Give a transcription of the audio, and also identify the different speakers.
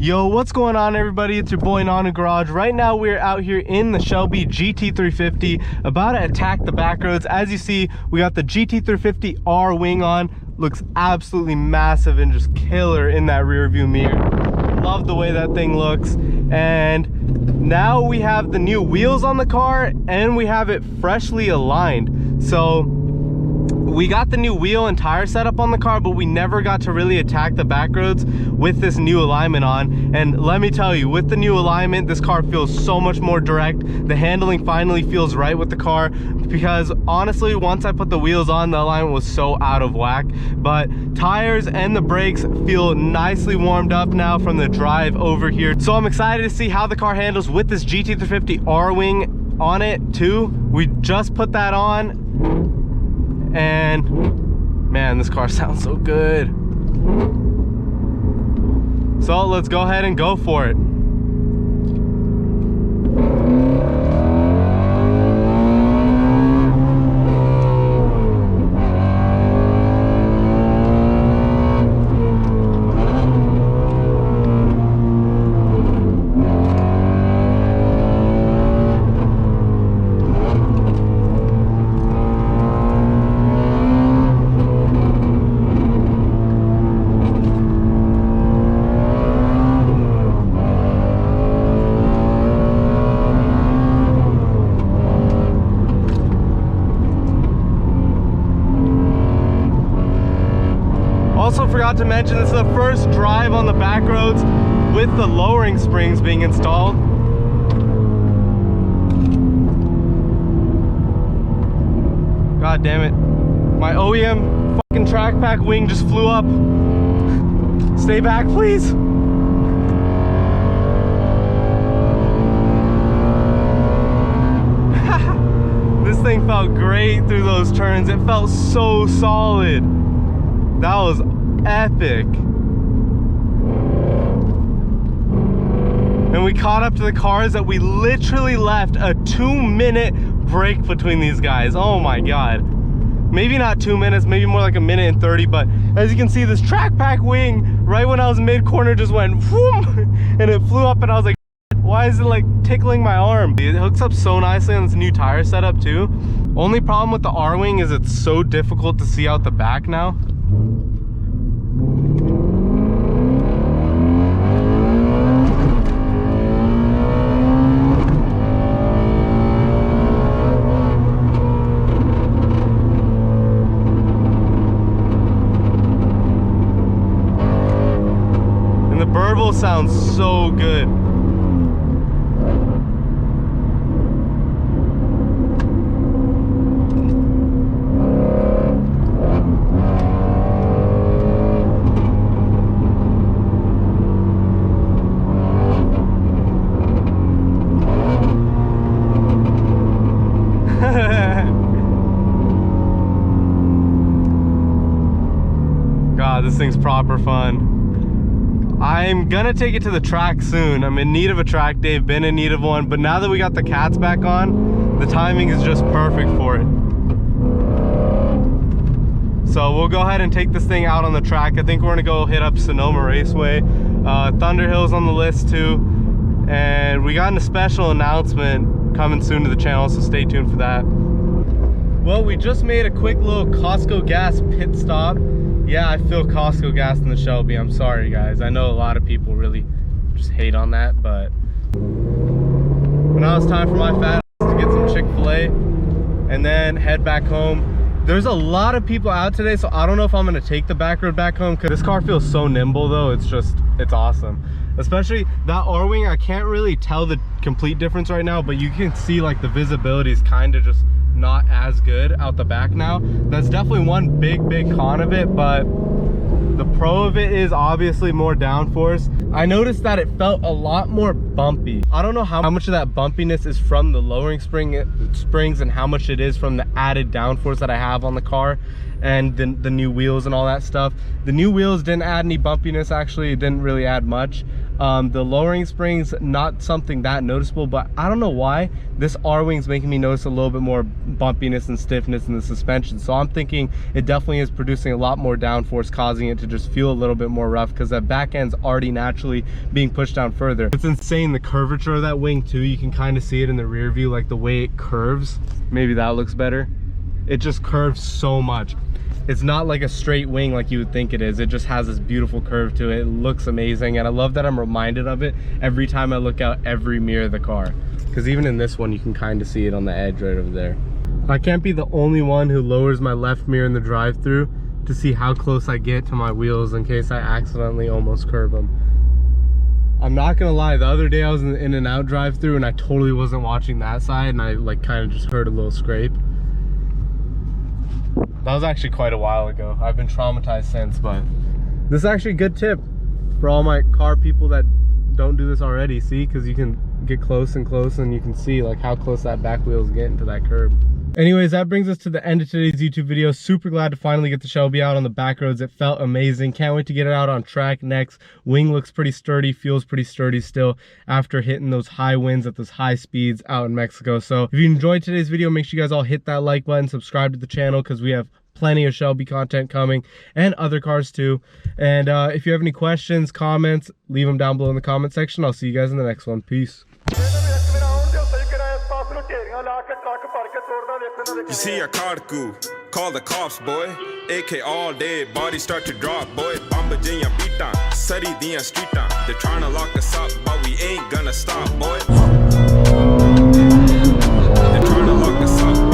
Speaker 1: Yo, what's going on, everybody? It's your boy Nanu Garage. Right now we're out here in the Shelby GT350 about to attack the back roads. As you see, we got the GT350R Wing on. Looks absolutely massive and just killer in that rear view mirror. Love the way that thing looks. And now we have the new wheels on the car and we have it freshly aligned. So we got the new wheel and tire setup on the car, but we never got to really attack the back roads with this new alignment on. And let me tell you, with the new alignment, this car feels so much more direct. The handling finally feels right with the car, because honestly, once I put the wheels on, the alignment was so out of whack. But tires and the brakes feel nicely warmed up now from the drive over here. So I'm excited to see how the car handles with this GT350R Wing on it too. We just put that on, and man, this car sounds so good. So let's go ahead and go for it. Also forgot to mention, this is the first drive on the back roads with the lowering springs being installed. God damn it. My OEM fucking track pack wing just flew up. Stay back, please. This thing felt great through those turns. It felt so solid. That was epic. And we caught up to the cars that we literally left a 2-minute break between these guys. Oh my god. Maybe not 2 minutes, maybe more like 1 minute and 30, but as you can see, this track pack wing, right when I was mid-corner, just went whoom, and it flew up, and I was like, why is it like tickling my arm? It hooks up so nicely on this new tire setup too. Only problem with the R-Wing is it's so difficult to see out the back now. And the burble sounds so good. God, this thing's proper fun. I'm gonna take it to the track soon. I'm in need of a track day, been in need of one, but now that we got the cats back on, the timing is just perfect for it. So we'll go ahead and take this thing out on the track. I think we're gonna go hit up Sonoma Raceway. Thunder Hill's on the list too. And we got a special announcement coming soon to the channel, so stay tuned for that. Well, we just made a quick little Costco gas pit stop. Yeah, I feel Costco gas in the Shelby. I'm sorry, guys. I know a lot of people really just hate on that, but now it's time for my fat ass to get some Chick-fil-A and then head back home. There's a lot of people out today, so I don't know if I'm gonna take the back road back home, because this car feels so nimble though. It's awesome. Especially that R-Wing, I can't really tell the complete difference right now, but you can see like the visibility is kind of just not as good out the back now. That's definitely one big con of it, but the pro of it is obviously more downforce. I noticed that it felt a lot more bumpy. I don't know how much of that bumpiness is from the lowering springs and how much it is from the added downforce that I have on the car. and the new wheels and all that stuff. The new wheels didn't add any bumpiness, actually. It didn't really add much. The lowering springs, not something that noticeable, but I don't know why this R-Wing's making me notice a little bit more bumpiness and stiffness in the suspension. So I'm thinking it definitely is producing a lot more downforce, causing it to just feel a little bit more rough, because that back end's already naturally being pushed down further. It's insane, the curvature of that wing too. You can kind of see it in the rear view, like the way it curves. Maybe that looks better. It just curves so much. It's not like a straight wing like you would think it is. It just has this beautiful curve to it. It looks amazing, and I love that I'm reminded of it every time I look out every mirror of the car, because even in this one you can kind of see it on the edge right over there. I can't be the only one who lowers my left mirror in the drive-through to see how close I get to my wheels in case I accidentally almost curb them. I'm not gonna lie, the other day I was in the In-N-Out drive-through and I totally wasn't watching that side, and I like kind of just heard a little scrape. That was actually quite a while ago. I've been traumatized since, but this is actually a good tip for all my car people that don't do this already. See, because you can get close and close and you can see like how close that back wheel is getting to that curb. Anyways, that brings us to the end of today's YouTube video. Super glad to finally get the Shelby out on the back roads. It felt amazing. Can't wait to get it out on track next. Wing looks pretty sturdy, feels pretty sturdy still after hitting those high winds at those high speeds out in Mexico. So if you enjoyed today's video, make sure you guys all hit that like button, subscribe to the channel, because we have plenty of Shelby content coming, and other cars too. And if you have any questions, comments, leave them down below in the comment section. I'll see you guys in the next one. Peace.
Speaker 2: You see a carku, call the cops, boy. AK all day, body start to drop, boy. Bamba jinya beaten, sari diyan streetan. They're trying to lock us up, but we ain't gonna stop, boy. They're trying to lock us up.